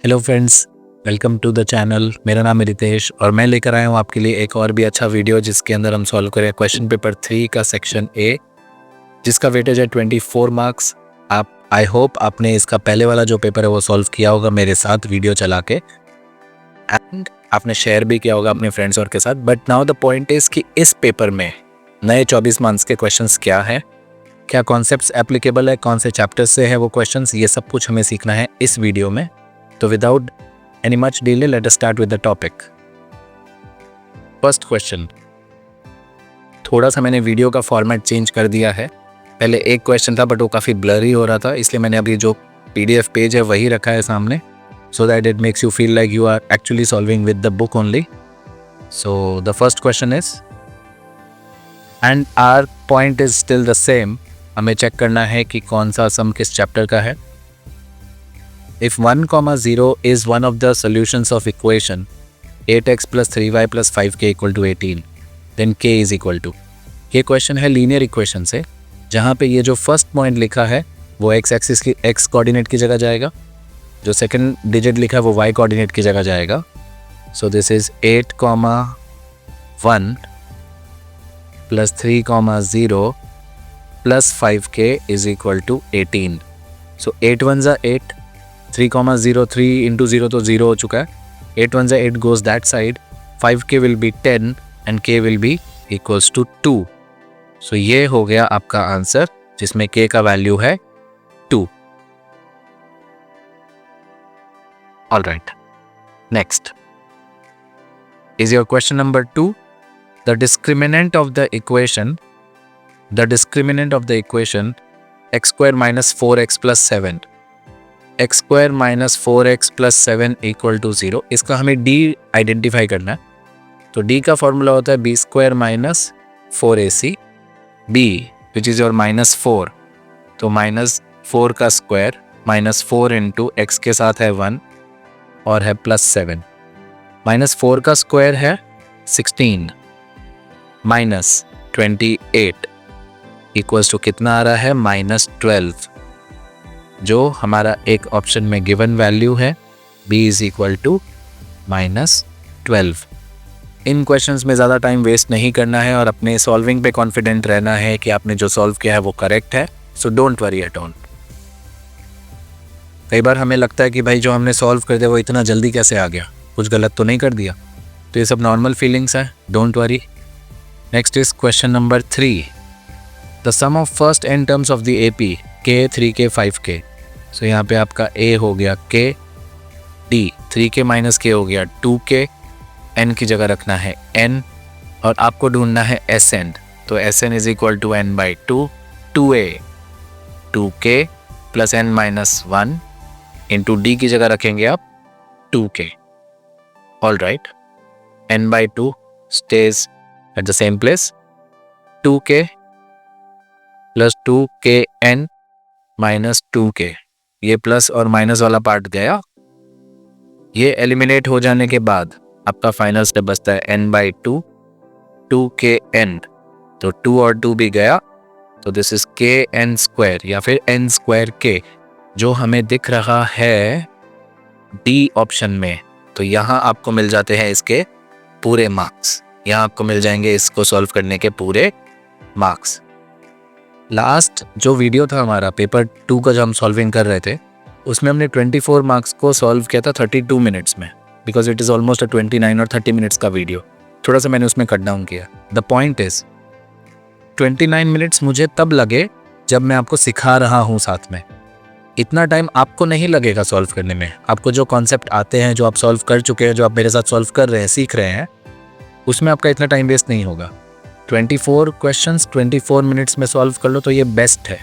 Hello friends, welcome to the channel. मेरा नाम है रितेश और मैं लेकर आया हूँ आपके लिए एक और भी अच्छा वीडियो जिसके अंदर हम सॉल्व करें क्वेश्चन पेपर 3 का सेक्शन ए, जिसका वेटेज है 24 मार्क्स। आई होप आपने इसका पहले वाला जो पेपर है वो सॉल्व किया होगा मेरे साथ वीडियो चला के, एंड आपने शेयर भी किया होगा अपने फ्रेंड्स और के साथ। But now the point is कि इस पेपर में नए 24 मार्क्स के क्वेश्चंस क्या है, क्या कॉन्सेप्ट्स एप्लीकेबल है, कौन से चैप्टर्स से है वो क्वेश्चंस, ये सब कुछ हमें सीखना है इस वीडियो में। तो without any much delay, let us start with the topic. First question. थोड़ा सा मैंने वीडियो का फॉर्मेट चेंज कर दिया है। पहले एक क्वेश्चन था बट वो काफ़ी ब्लरी हो रहा था, इसलिए मैंने अभी जो PDF पेज है वही रखा है सामने, so that it makes you feel like you are actually solving with the book only. So the first question is, and our point is still the same. हमें चेक करना है कि कौन सा सम किस चैप्टर का है। If 1, 0 is one of the solutions of equation 8x plus 3y plus 5k equal to 18, then k is equal to। ये क्वेश्चन है लीनियर इक्वेशन से, जहाँ पे ये जो फर्स्ट पॉइंट लिखा है वो x एक्सिस की x कोऑर्डिनेट की जगह जाएगा, जो सेकंड डिजिट लिखा है वो y कोऑर्डिनेट की जगह जाएगा। So this is 8, 1 plus 3, 0 plus 5k is equal to 18। So 8 1 ज़ा 8, 3, 0, 3 इंटू 0 तो 0 हो चुका है, 8 1 8 goes that side, 5k will be 10 and k will be equals to 2। सो ये हो गया आपका आंसर, जिसमें k का वैल्यू है 2। All right, next is your question number 2। The discriminant of the equation x square minus 4x plus 7 x square minus 4x plus 7 equal to 0, इसका हमें d identify करना है। तो d का फॉर्मूला होता है b square minus 4ac, b which is your -4, तो -4 का स्क्वायर -4 इंटू x के साथ है 1 और है +7। -4 का स्क्वायर है 16 माइनस 28 इक्वल्स टू कितना आ रहा है -12, जो हमारा एक ऑप्शन में गिवन वैल्यू है b इज इक्वल टू -12। इन क्वेश्चंस में ज़्यादा टाइम वेस्ट नहीं करना है और अपने सॉल्विंग पे कॉन्फिडेंट रहना है कि आपने जो सॉल्व किया है वो करेक्ट है। So don't worry at all. कई बार हमें लगता है कि भाई जो हमने सॉल्व कर दिया वो इतना जल्दी कैसे आ गया, कुछ गलत तो नहीं कर दिया। तो ये सब नॉर्मल फीलिंग्स है, don't worry. Next is question number 3। The sum of first n terms of the AP k, 3k, 5k। So यहाँ पे आपका a हो गया k, d 3k minus k हो गया 2k, n की जगह रखना है n और आपको ढूंढना है Sn। तो Sn is equal to n by 2, 2a 2k plus n minus 1 into d की जगह रखेंगे आप 2k। All right, n by 2 stage at the same place, 2k plus 2kn minus 2k, ये प्लस और माइनस वाला part गया, ये eliminate हो जाने के बाद आपका फाइनल स्टेप बचता है n बाई 2, 2kn, तो 2 और 2 भी गया, तो दिस इज kn स्क्वायर या फिर n स्क्वायर k, जो हमें दिख रहा है D ऑप्शन में। तो यहाँ आपको मिल जाते हैं इसके पूरे मार्क्स, यहाँ आपको मिल जाएंगे इसको सॉल्व करने के पूरे मार्क्स। लास्ट जो वीडियो था हमारा पेपर 2 का, जो हम सॉल्विंग कर रहे थे, उसमें हमने 24 मार्क्स को सॉल्व किया था 32 मिनट्स में, बिकॉज इट इज़ ऑलमोस्ट 29 और 30 मिनट्स का वीडियो। थोड़ा सा मैंने उसमें कट डाउन किया। द पॉइंट इज 29 मिनट्स मुझे तब लगे जब मैं आपको सिखा रहा हूँ साथ में। इतना टाइम आपको नहीं लगेगा सॉल्व करने में। आपको जो कॉन्सेप्ट आते हैं, जो आप सॉल्व कर चुके हैं, जो आप मेरे साथ सॉल्व कर रहे हैं, सीख रहे हैं, उसमें आपका इतना टाइम वेस्ट नहीं होगा। 24 क्वेश्चंस 24 मिनट्स में सॉल्व कर लो तो ये बेस्ट है,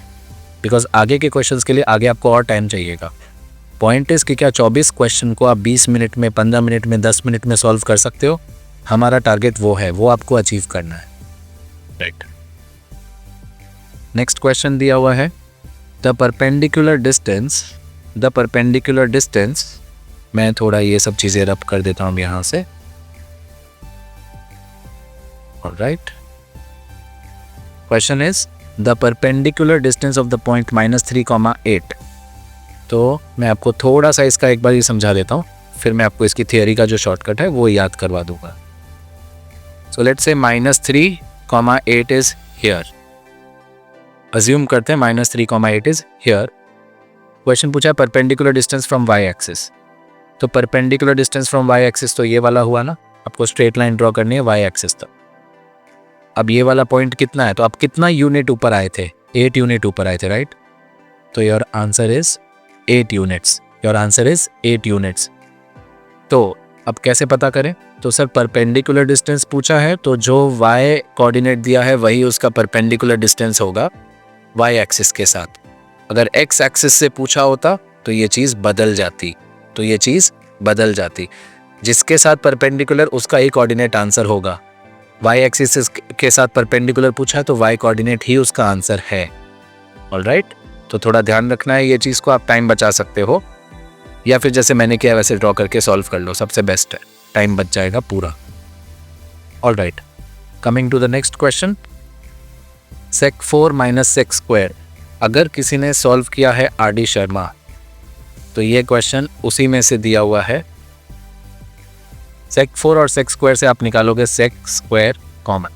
बिकॉज आगे के क्वेश्चंस के लिए आगे आपको और टाइम चाहिएगा। पॉइंट इज कि क्या 24 क्वेश्चन को आप 20 मिनट में, 15 मिनट में, 10 मिनट में सॉल्व कर सकते हो? हमारा टारगेट वो है, वो आपको अचीव करना है। राइट, नेक्स्ट क्वेश्चन दिया हुआ है द परपेंडिकुलर डिस्टेंस। मैं थोड़ा ये सब चीज़ें रब कर देता हूँ यहाँ से। Alright, question is the perpendicular distance of the point -3, 8 तो मैं आपको थोड़ा सा इसका एक बार ये समझा देता हूँ, फिर मैं आपको इसकी थियरी का जो शॉर्टकट है वो याद करवा दूंगा। So let's say -3,8 is here. Assume करते हैं -3,8 इज हियर। क्वेश्चन पूछा है perpendicular distance from y axis. तो perpendicular distance from y axis तो ये वाला हुआ ना, आपको स्ट्रेट लाइन ड्रॉ करनी है y एक्सिस तक। अब ये वाला पॉइंट कितना है, तो आप कितना यूनिट ऊपर आए थे, 8 यूनिट ऊपर आए थे, राइट। तो your answer is 8 units. Your answer is 8 units. तो अब कैसे पता करें, तो सर परपेंडिकुलर डिस्टेंस पूछा है तो जो y कोऑर्डिनेट दिया है वही उसका परपेंडिकुलर डिस्टेंस होगा y एक्सिस के साथ। अगर x एक्सिस से पूछा होता तो ये चीज़ बदल जाती, जिसके साथ परपेंडिकुलर उसका ही कोऑर्डिनेट आंसर होगा। y एक्सिस के साथ परपेंडिकुलर पूछा है तो y कोऑर्डिनेट ही उसका आंसर है। ऑलराइट, तो थोड़ा ध्यान रखना है ये चीज़ को। आप टाइम बचा सकते हो या फिर जैसे मैंने किया वैसे ड्रॉ करके सॉल्व कर लो, सबसे बेस्ट है, टाइम बच जाएगा पूरा। All right, coming to the next question, sec4 - sec²। अगर किसी ने सॉल्व किया है RD शर्मा तो ये क्वेश्चन उसी में से दिया हुआ है। sec4 और sec² से आप निकालोगे sec² कॉमन,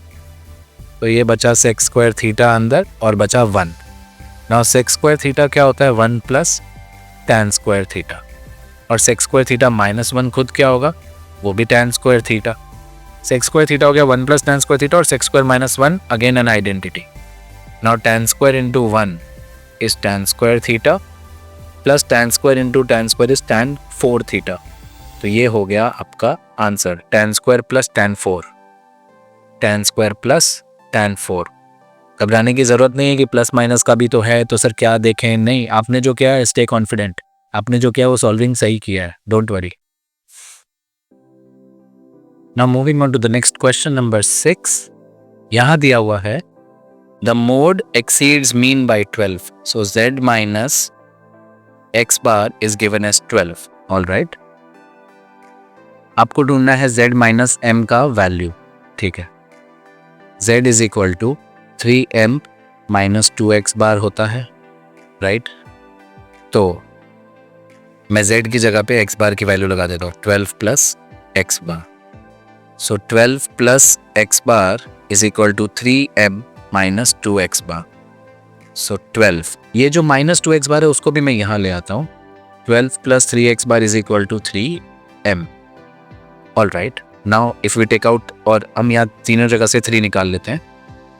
तो ये बचा sec² थीटा अंदर और बचा 1। नाउ sec² थीटा क्या होता है, 1 + tan² थीटा, और sec² थीटा -1 खुद क्या होगा, वो भी tan² थीटा। sec² थीटा हो गया 1 + tan² थीटा और sec² -1 again an identity. Now tan² × 1 is tan² theta plus tan² × tan² is tan4 theta. तो ये हो गया आपका आंसर, tan² + tan4। घबराने की ज़रूरत नहीं है कि प्लस माइनस का भी तो है, तो सर क्या देखें, नहीं, आपने जो किया है स्टे कॉन्फिडेंट, आपने जो किया वो सॉल्विंग सही किया है, don't worry. Now moving on to the next question number 6। यहाँ दिया हुआ है the mode exceeds mean by 12, so z - x bar is given as 12। All right, आपको ढूंढना है z - m का वैल्यू, ठीक है। z is equal to 3m - 2x bar होता है, राइट। तो मैं z की जगह पे x बार की वैल्यू लगा देता हूँ, 12 + x bar. So 12 + x bar is equal to 3m - 2x bar. So 12, ये जो -2x बार है उसको भी मैं यहाँ ले आता हूँ। 12 + 3x bar is equal to 3m। All right, now if we take out, और हम यहाँ तीनों जगह से 3 निकाल लेते हैं,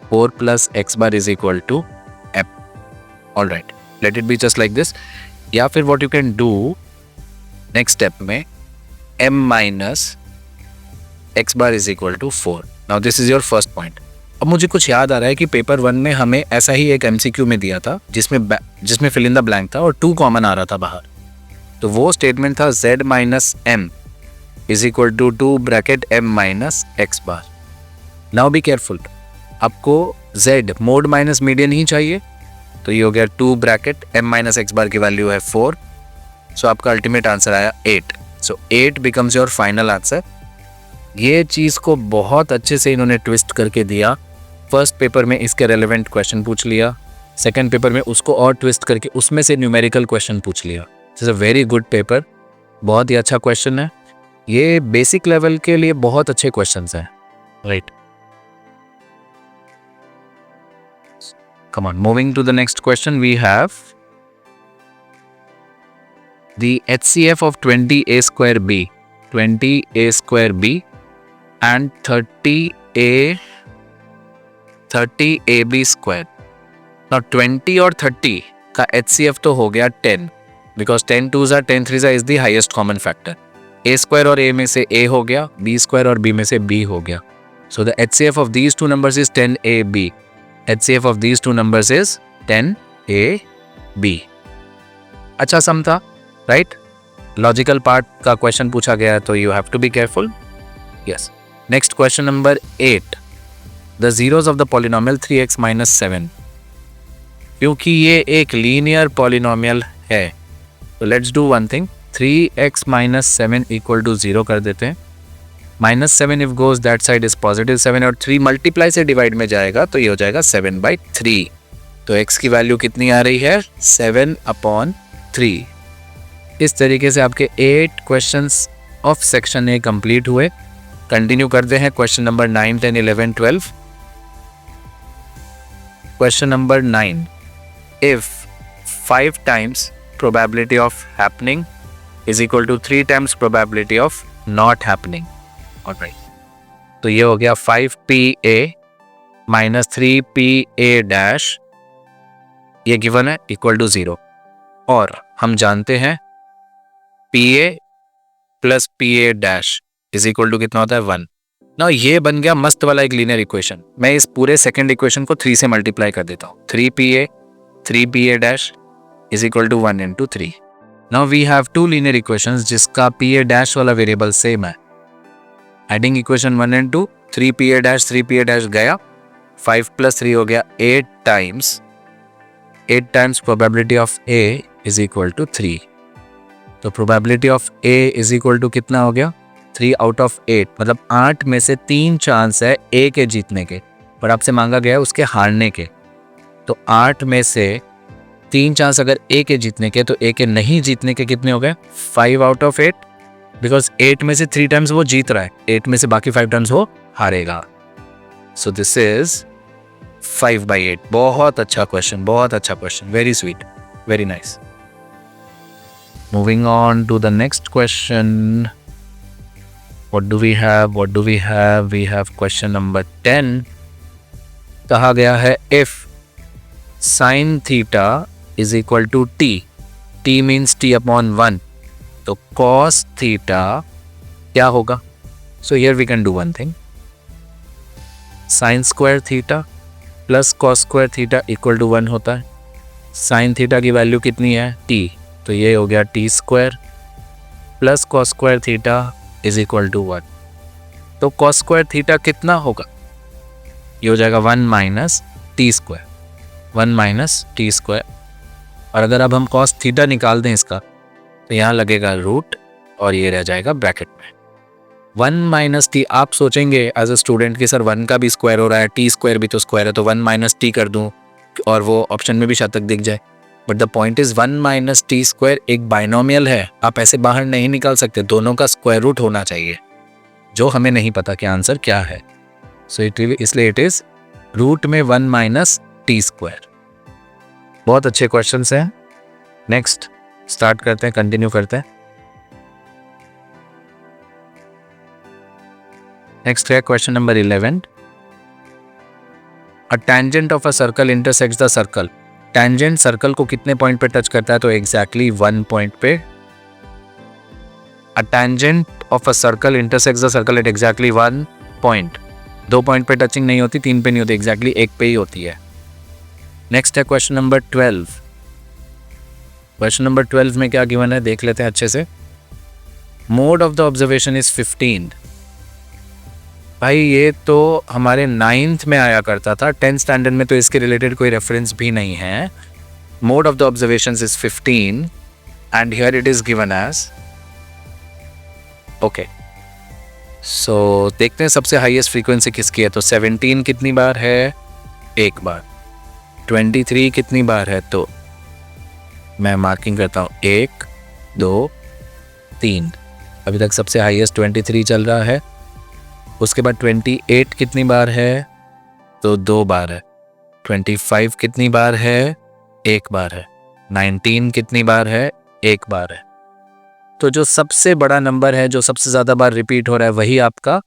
4 + x bar is equal to m। All right, let it be just like this. या फिर what you can do next step में, m - x bar is equal to 4। Now this is your first point. अब मुझे कुछ याद आ रहा है कि पेपर 1 में हमें ऐसा ही एक MCQ में दिया था जिसमें फिल इन द ब्लैंक था और 2 कॉमन आ रहा था बाहर। तो वो स्टेटमेंट था z - m is equal to 2 bracket m - x bar. Now be careful, आपको z मोड माइनस मीडियन ही चाहिए, तो ये हो गया 2 ब्रैकेट m - x बार की वैल्यू है 4। सो आपका अल्टीमेट आंसर आया 8। सो 8 बिकम्स योर फाइनल आंसर। ये चीज़ को बहुत अच्छे से इन्होंने ट्विस्ट करके दिया। फर्स्ट पेपर में इसके रेलेवेंट क्वेश्चन पूछ लिया, सेकंड पेपर में उसको और ट्विस्ट करके उसमें से न्यूमेरिकल क्वेश्चन पूछ लिया। This is a very good paper, बहुत ही अच्छा क्वेश्चन है। ये बेसिक लेवल के लिए बहुत अच्छे क्वेश्चंस हैं, right. Come on, moving to the next question, we have the HCF of 20a² b and 30ab²। Now 20 और 30 का HCF तो हो गया 10, because 10 2s are 10 3s is the highest common factor। a² और a में से a हो गया, b² और b में से b हो गया। So the HCF of these two numbers is 10ab। HCF of these two numbers is 10ab। अच्छा सम था, राइट। लॉजिकल पार्ट का क्वेश्चन पूछा गया है तो you have to be careful. Yes, next question number 8, the zeros of the polynomial 3x - 7। क्योंकि ये एक लीनियर पॉलिनोमियल है तो let's do one thing, 3x - 7 equal to 0 कर देते हैं। -7 if goes that side is +7 और 3 मल्टीप्लाई से डिवाइड में जाएगा तो ये हो जाएगा 7/3। तो x की वैल्यू कितनी आ रही है, 7/3। इस तरीके से आपके 8 questions of section A complete हुए। कंटिन्यू करते हैं question number 9, 10, 11, 12। Question number 9, if 5 times probability of happening is equal to 3 times probability of not happening, alright, तो ये हो गया 5PA minus 3PA dash, ये गिवन है इक्वल टू 0, और हम जानते हैं PA plus PA dash is equal to कितना होता है 1। ना ये बन गया मस्त वाला एक लीनियर इक्वेशन। मैं इस पूरे सेकंड इक्वेशन को 3 से मल्टीप्लाई कर देता हूँ। 3PA dash is equal to 1 into 3। Now we have 2 linear equations जिसका PA डैश वाला वेरिएबल सेम है। Adding equation 1 and 2, 3PA dash गया, 5 plus 3 हो गया 8 times probability of A is equal to 3। तो probability of A is equal to कितना हो गया 3 out of 8, मतलब 8 में से 3 चांस है A के जीतने के, पर आपसे मांगा गया है उसके हारने के। तो 8 में से 3 चांस अगर A के जीतने के, तो A के नहीं जीतने के कितने हो गए 5 out of 8, बिकॉज 8 में से 3 टाइम्स वो जीत रहा है, 8 में से बाकी 5 टाइम्स वो हारेगा। So this is 5/8। बहुत अच्छा क्वेश्चन, बहुत अच्छा question, very sweet, very nice. Moving on to the next question. What do we have? We have question number 10। कहा गया है if sin theta is equal to t, t means t upon 1, तो cos theta क्या होगा? So here we can do one thing, sin square theta plus cos square theta equal to 1 होता है। sin theta की value कितनी है t, तो ये हो गया t square plus cos square theta is equal to 1। तो cos स्क्वायर थीटा कितना होगा? ये हो जाएगा 1 minus T square, 1 minus T square. और अगर अब हम cos थीटा निकाल दें इसका, तो यहाँ लगेगा रूट और ये रह जाएगा ब्रैकेट में 1 माइनस टी। आप सोचेंगे एज अ स्टूडेंट कि सर 1 का भी स्क्वायर हो रहा है, टी स्क्वायर भी तो स्क्वायर है, तो 1 माइनस टी कर दूँ और वो ऑप्शन में भी शायद तक दिख जाए। But the point is 1 minus T square एक बाइनोमियल है, आप ऐसे बाहर नहीं निकाल सकते, दोनों का स्क्वायर रूट होना चाहिए, जो हमें नहीं पता कि आंसर क्या है। सो इसलिए इट इज रूट में 1 माइनस टी स्क्वायर। बहुत अच्छे क्वेश्चंस हैं। नेक्स्ट स्टार्ट करते हैं, कंटिन्यू करते हैं। नेक्स्ट है question number 11। A tangent of a circle intersects the circle. Tangent circle को कितने पॉइंट पे टच करता है? तो एग्जैक्टली 1 पॉइंट पे। A tangent of a circle intersects the circle at exactly 1 point. 2 point पे टचिंग नहीं होती, 3 पे नहीं होती, एग्जैक्टली 1 पे ही होती है। नेक्स्ट है क्वेश्चन नंबर 12। क्वेश्चन नंबर 12 में क्या गिवन है देख लेते हैं अच्छे से। Mode of the observation is 15। भाई ये तो हमारे 9th में आया करता था, 10th स्टैंडर्ड में तो इसके रिलेटेड कोई रेफरेंस भी नहीं है। Mode of the observations is 15 and here it is given as, okay. सो देखते हैं सबसे हाईएस्ट फ्रीक्वेंसी किसकी है। तो 17 कितनी बार है? 1 बार। 23 कितनी बार है? तो मैं मार्किंग करता हूँ 1 2 3। अभी तक सबसे हाईएस्ट 23 चल रहा है। उसके बाद 28 कितनी बार है? तो 2 बार है। 25 कितनी बार है? 1 बार है। 19 कितनी बार है? 1 बार है। तो जो सबसे बड़ा नंबर है, जो सबसे ज़्यादा बार रिपीट हो रहा है, वही आपका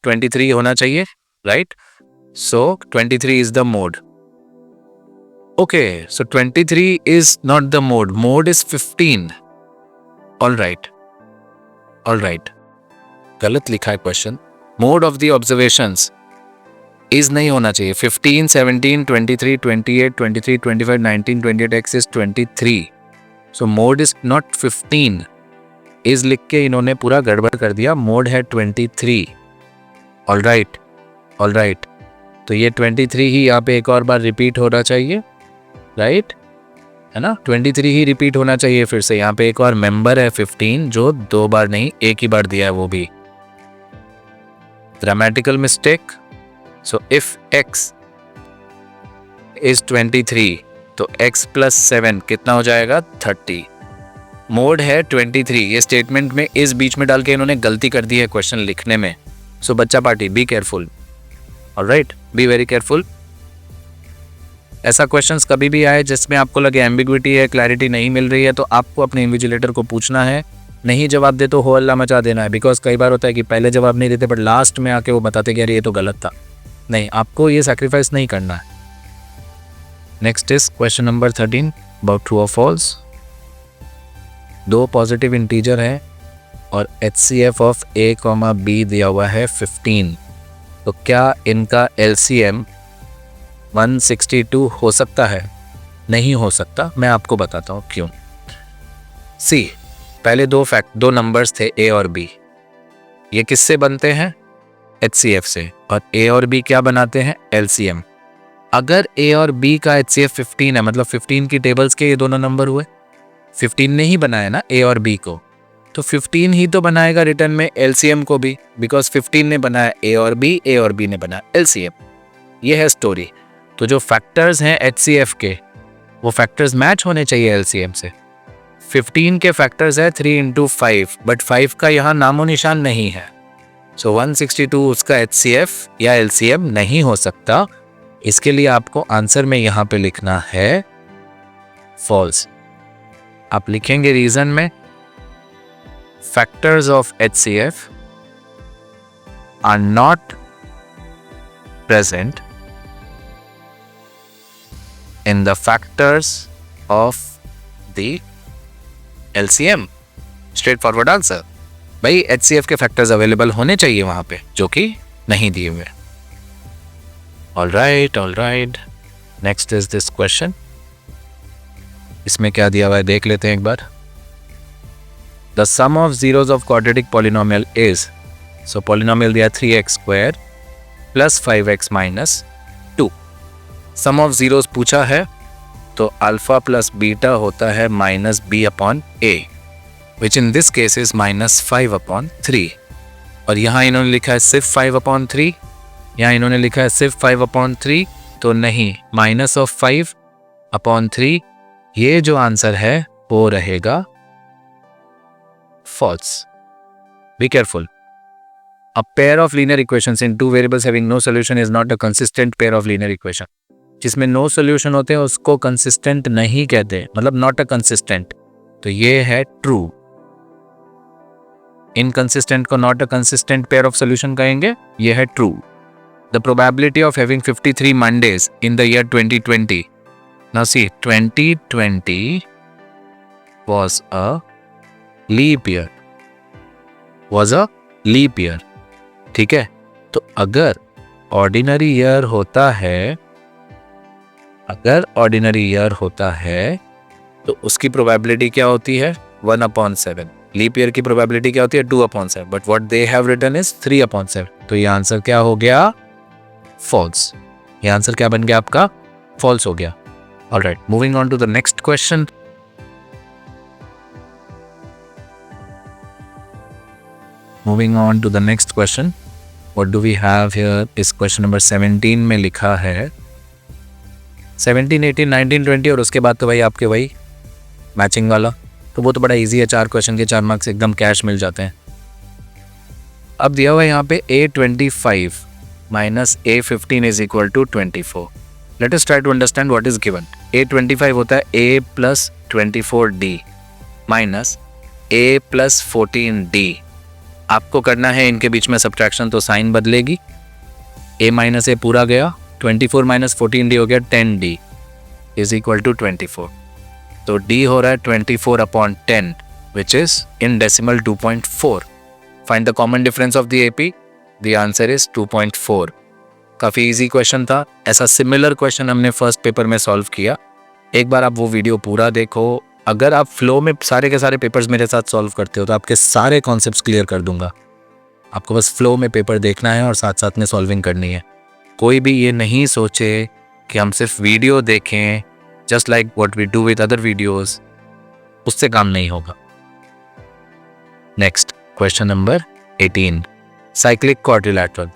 23 होना चाहिए, right? So 23 is the mode. Okay, so 23 is not the mode, mode is 15। All right, गलत लिखा है question. Mode of the observations is नहीं होना चाहिए। 15, 17, 23, 28, 23, 25, 19, 28, x is 23। So mode is not 15। Is लिख के इन्होंने पूरा गड़बड़ कर दिया, मोड है 23। ऑल राइट, तो ये 23 ही यहाँ पे एक और बार रिपीट होना चाहिए, राइट है ना? 23 ही रिपीट होना चाहिए फिर से। यहाँ पे एक और मेंबर है 15 जो 2 बार नहीं 1 ही बार दिया है, वो भी grammatical mistake. So if x is 23 तो x + 7 कितना हो जाएगा? 30। मोड है 23। ये स्टेटमेंट में इस बीच में डाल के इन्होंने गलती कर दी है क्वेश्चन लिखने में। सो बच्चा party be careful, alright, be very careful. ऐसा क्वेश्चंस कभी भी आए जिसमें आपको लगे एम्बिग्विटी है, क्लैरिटी नहीं मिल रही है, तो आपको अपने इन्विजिलेटर को पूछना है। नहीं जवाब दे तो हो अल्लाह मचा देना है। बिकॉज कई बार होता है कि पहले जवाब नहीं देते बट लास्ट में आके वो बताते कि यार ये तो गलत था। नहीं, आपको ये सैक्रिफाइस नहीं करना है। Next is question number 13 about true और फॉल्स। दो पॉजिटिव इंटीजर है और HCF ऑफ A, B दिया हुआ है 15। तो क्या इनका LCM 162 हो सकता है? नहीं हो सकता। मैं आपको बताता हूँ क्यों। सी, पहले दो नंबर्स थे A और B। ये किससे बनते हैं? HCF से। और A और B क्या बनाते हैं? LCM। अगर A और B का HCF 15 है, मतलब 15 की टेबल्स के ये दोनों नंबर हुए। 15 ने ही बनाया ना A और B को, तो 15 ही तो बनाएगा रिटर्न में LCM को भी, बिकॉज 15 ने बनाया A और B ने बनाया LCM। ये है स्टोरी। तो जो फैक्टर्स हैं HCF के, वो फैक्टर्स मैच होने चाहिए LCM से। 15 के फैक्टर्स है 3 × 5, बट 5 का यहाँ नामो निशान नहीं है। सो 162 उसका HCF या LCM नहीं हो सकता। इसके लिए आपको आंसर में यहाँ पे लिखना है फॉल्स। आप लिखेंगे रीजन में, factors of HCF are not present in the factors of the LCM। Straightforward answer. भाई HCF के फैक्टर्स अवेलेबल होने चाहिए वहां पे, जो कि नहीं दिए हुए। All right. Next is this question. इसमें क्या दिया हुआ है देख लेते हैं एक बार। The sum of zeros of quadratic polynomial is, so polynomial दिया 3x² + 5x - 2। Some of zeros पूछा है, तो अल्फा + बीटा होता है -b/a, which in this case is -5/3। और यहाँ इन्होंने लिखा है सिर्फ 5/3, यहाँ इन्होंने लिखा है सिर्फ 5/3, तो नहीं, -5/3। ये जो आंसर है वो रहेगा false. Be careful. A pair of linear equations in two variables having no solution is not a consistent pair of linear equation। जिसमें नो सोल्यूशन होते हैं उसको कंसिस्टेंट नहीं कहते, मतलब नॉट अ कंसिस्टेंट। तो ये है ट्रू। इनकंसिस्टेंट को not a consistent pair of solution कहेंगे, ये है true. The probability of having 53 Mondays in the year 2020। Now see, 2020 was a leap year, ठीक है। तो अगर ऑर्डिनरी ईयर होता है, तो उसकी प्रोबेबिलिटी क्या होती है? 1/7। लीप ईयर की प्रोबेबिलिटी क्या होती है? 2/7। But what they have written is 3/7। तो ये आंसर क्या हो गया? फॉल्स। ये आंसर क्या बन गया आपका? फॉल्स हो गया। All right, moving on to the next question. What do we have here? इस क्वेश्चन नंबर 17 में लिखा है 17, 18, 19, 20 और उसके बाद तो भाई आपके वही मैचिंग वाला, तो वो तो बड़ा इजी है। 4 क्वेश्चन के 4 मार्क्स एकदम कैश मिल जाते हैं। अब दिया हुआ है यहाँ पे A25 - A15 is equal to 24। Let us try to understand what is given। A25 होता है A + 24D - A + 14D। आपको करना है इनके बीच में सब्ट्रैक्शन, तो साइन बदलेगी। A - A पूरा गया, 24 - 14D हो गया 10D इज इक्वल टू 24। तो D हो रहा है 24/10 which is in decimal 2.4। Find the common difference of the AP। The answer is 2.4। काफ़ी इजी क्वेश्चन था। ऐसा सिमिलर क्वेश्चन हमने फर्स्ट पेपर में सॉल्व किया। एक बार आप वो वीडियो पूरा देखो। अगर आप फ्लो में सारे के सारे पेपर्स मेरे साथ सॉल्व करते हो तो आपके सारे कॉन्सेप्ट्स क्लियर कर दूंगा। आपको बस फ्लो में पेपर देखना है और साथ साथ में सॉल्विंग करनी है। कोई भी ये नहीं सोचे कि हम सिर्फ वीडियो देखें, just like what we do with other videos, उससे काम नहीं होगा। Next question number 18, cyclic quadrilateral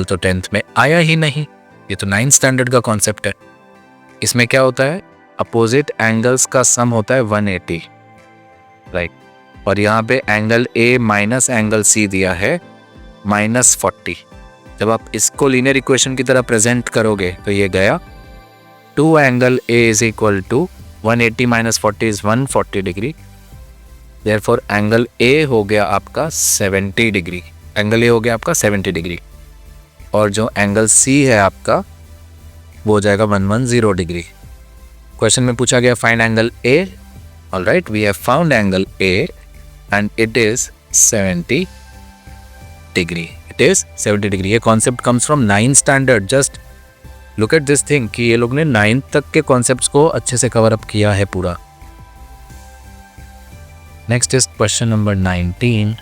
तो 10th में आया ही नहीं, ये तो 9th स्टैंडर्ड का कॉन्सेप्ट है। इसमें क्या होता है? अपोजिट एंगल्स का सम होता है 180, राइट। और यहाँ पे angle A minus angle C दिया है -40। जब आप इसको लीनियर इक्वेशन की तरह प्रेजेंट करोगे तो ये गया 2 angle A is equal to 180 minus 40 is 140 degree. Therefore angle A हो गया आपका 70 डिग्री, एंगल ए हो गया आपका 70 डिग्री। और जो एंगल सी है आपका वो हो जाएगा 110 डिग्री। क्वेश्चन में पूछा गया find angle A. Alright, we have found angle A and it is 70 degree. It is 70 degree. ये concept comes from 9th standard. Just look at this thing कि ये लोग ने 9th तक के कॉन्सेप्ट्स को अच्छे से कवर अप किया है पूरा। Next is question number 19।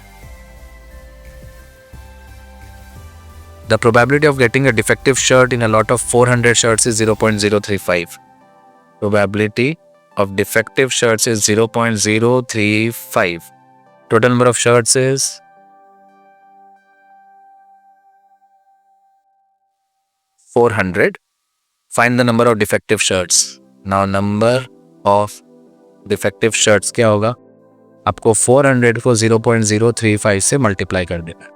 The probability of getting a defective shirt in a lot of 400 shirts is 0.035. Probability of defective shirts is 0.035. Total number of shirts is 400. Find the number of defective shirts. Now number of defective shirts क्या होगा? आपको 400 को 0.035 से multiply कर देना है।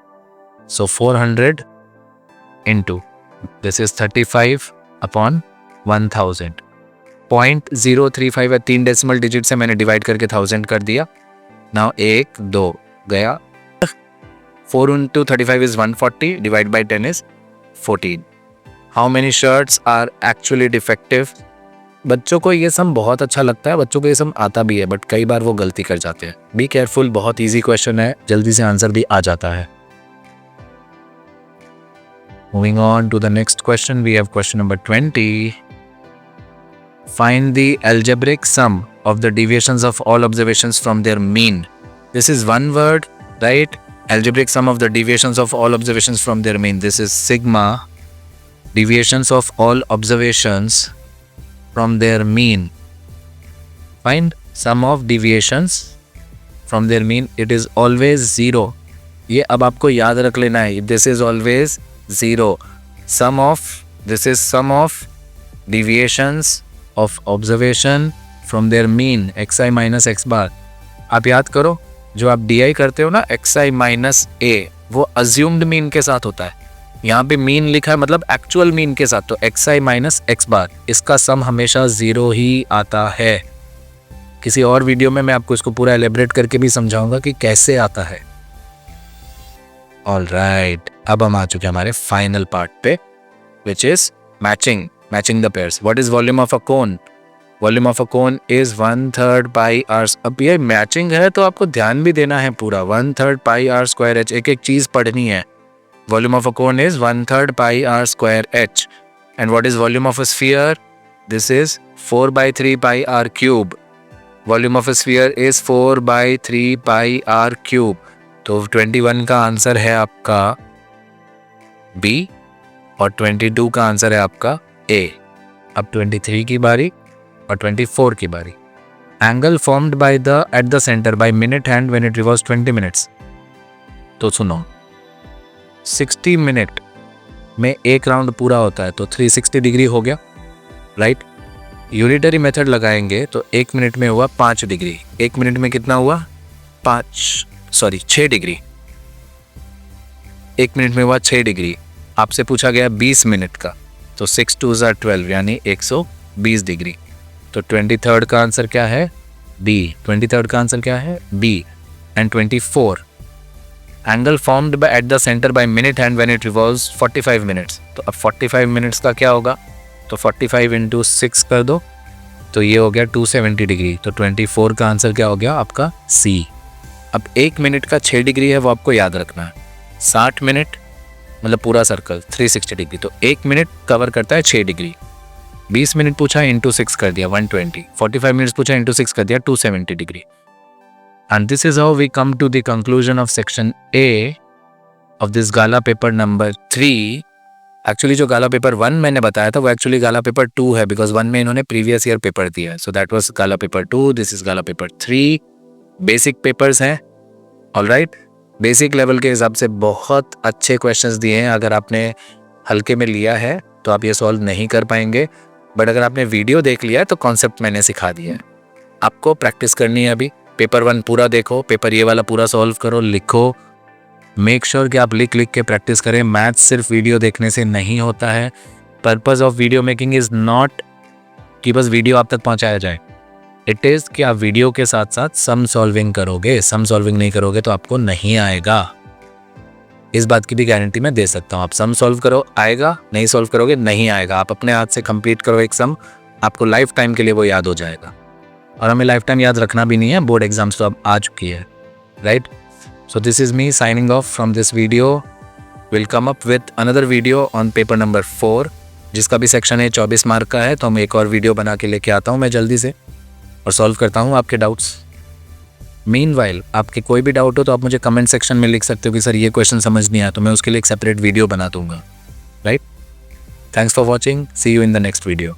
So 400 into this is 35 upon 1000. 0.035 है, 3 decimal digit से मैंने डिवाइड करके 1000 कर दिया। नाउ 1 2 गया। 4 into 35 is 140, divide by 10 is 14. How many shirts are actually defective? बच्चों को ये सम बहुत अच्छा लगता है, बच्चों को ये सम आता भी है, बट कई बार वो गलती कर जाते हैं। बी केयरफुल, बहुत ईजी क्वेश्चन है, जल्दी से आंसर भी आ जाता है। Moving on to the next question, we have question number 20. Find the algebraic sum of the deviations of all observations from their mean. This is one word, right? Algebraic sum of the deviations of all observations from their mean. This is sigma deviations of all observations from their mean. Find sum of deviations from their mean. It is always 0. ये अब आपको याद रख लेना है. This is always 0. Sum of, this is sum of deviations of observation from their mean, xi minus x bar. आप याद करो, जो आप di करते हो ना xi minus a, वो assumed mean के साथ होता है। यहाँ पे mean लिखा है मतलब actual mean के साथ, तो xi minus x bar, इसका सम हमेशा 0 ही आता है। किसी और वीडियो में मैं आपको इसको पूरा एलेबरेट करके भी समझाऊंगा कि कैसे आता है। ऑलराइट, अब हम आ चुके हैं हमारे फाइनल पार्ट पे, which is matching the pairs. What is volume of a cone? Volume of a cone is 1/3 pi r. अब ये मैचिंग है तो आपको ध्यान भी देना है पूरा। 1/3 पाई आर स्क्वायर एच, एक एक चीज पढ़नी है। Volume of a cone is 1/3 pi r square h. And what is volume of a sphere? This is 4/3 pi r cube. Volume of a sphere is 4/3 pi r cube. तो 21 का answer है आपका B और 22 का answer है आपका ए। अब 23 की बारी और 24 की बारी। Angle formed by the eight the centre by minute hand when it revolves 20 minutes. तो सुनो, 60 मिनट में एक राउंड पूरा होता है तो 360 डिग्री हो गया, राइट। यूनिटरी मेथड लगाएंगे तो 1 मिनट में हुआ 5 डिग्री। 1 मिनट में कितना हुआ? 6 डिग्री। 1 मिनट में हुआ 6 डिग्री। आपसे पूछा गया 20 मिनट का, तो 6 2 = 12 यानी 120 डिग्री। तो 23rd का आंसर क्या है? बी। 23rd का आंसर क्या है? B. And 24 angle formed at the centre by minute hand when it revolves 45 minutes. तो अब 45 मिनट्स का क्या होगा? तो 45 × 6 कर दो, तो ये हो गया 270 डिग्री। तो 24 का आंसर क्या हो गया आपका? सी। अब 1 मिनट का 6 डिग्री है, वो आपको याद रखना है। 60 मिनट मतलब पूरा सर्कल 360 डिग्री, तो 1 मिनट कवर करता है 6 डिग्री। 20 मिनट पूछा इंटू 6 कर दिया 120। 45 मिनट्स पूछा इंटू 6 कर दिया 270 degree. And this is how we come to the conclusion of section A of this Gala paper number 3। Actually जो गाला पेपर 1 मैंने बताया था वो एक्चुअली गाला पेपर 2 है, बिकॉज 1 में इन्होंने प्रीवियस ईयर पेपर दिया है। So that was gala paper 2, this is gala paper 3। Basic papers हैं, ऑलराइट। बेसिक लेवल के हिसाब से बहुत अच्छे क्वेश्चंस दिए हैं। अगर आपने हल्के में लिया है तो आप ये सॉल्व नहीं कर पाएंगे, बट अगर आपने वीडियो देख लिया है तो कॉन्सेप्ट मैंने सिखा दिया है। आपको प्रैक्टिस करनी है अभी। पेपर 1 पूरा देखो, पेपर ये वाला पूरा सॉल्व करो, लिखो। मेक श्योर कि आप लिख के प्रैक्टिस करें। मैथ्स सिर्फ वीडियो देखने से नहीं होता है। Purpose of video making is not कि बस वीडियो आप तक पहुंचाया जाए। इट इज़ कि आप वीडियो के साथ साथ सम सॉल्विंग करोगे। सम सॉल्विंग नहीं करोगे तो आपको नहीं आएगा। इस बात की भी गारंटी मैं दे सकता हूँ। आप सम सॉल्व करो, आएगा, नहीं सॉल्व करोगे नहीं आएगा। आप अपने हाथ से कंप्लीट करो एक सम, आपको लाइफ टाइम के लिए वो याद हो जाएगा। और हमें लाइफ टाइम याद रखना भी नहीं है, बोर्ड एग्जाम्स तो अब आ चुकी है, right. So this is me signing off from this video. Will come up with another video on paper number 4, जिसका भी सेक्शन है 24 मार्क का है। तो हम एक और वीडियो बना के लेके आता हूँ मैं जल्दी से और सॉल्व करता हूँ आपके डाउट्स। मीनवाइल आपके कोई भी डाउट हो तो आप मुझे कमेंट सेक्शन में लिख सकते हो कि सर ये क्वेश्चन समझ नहीं आया, तो मैं उसके लिए एक सेपरेट वीडियो बना दूंगा, right. Thanks for watching, see you in the next video.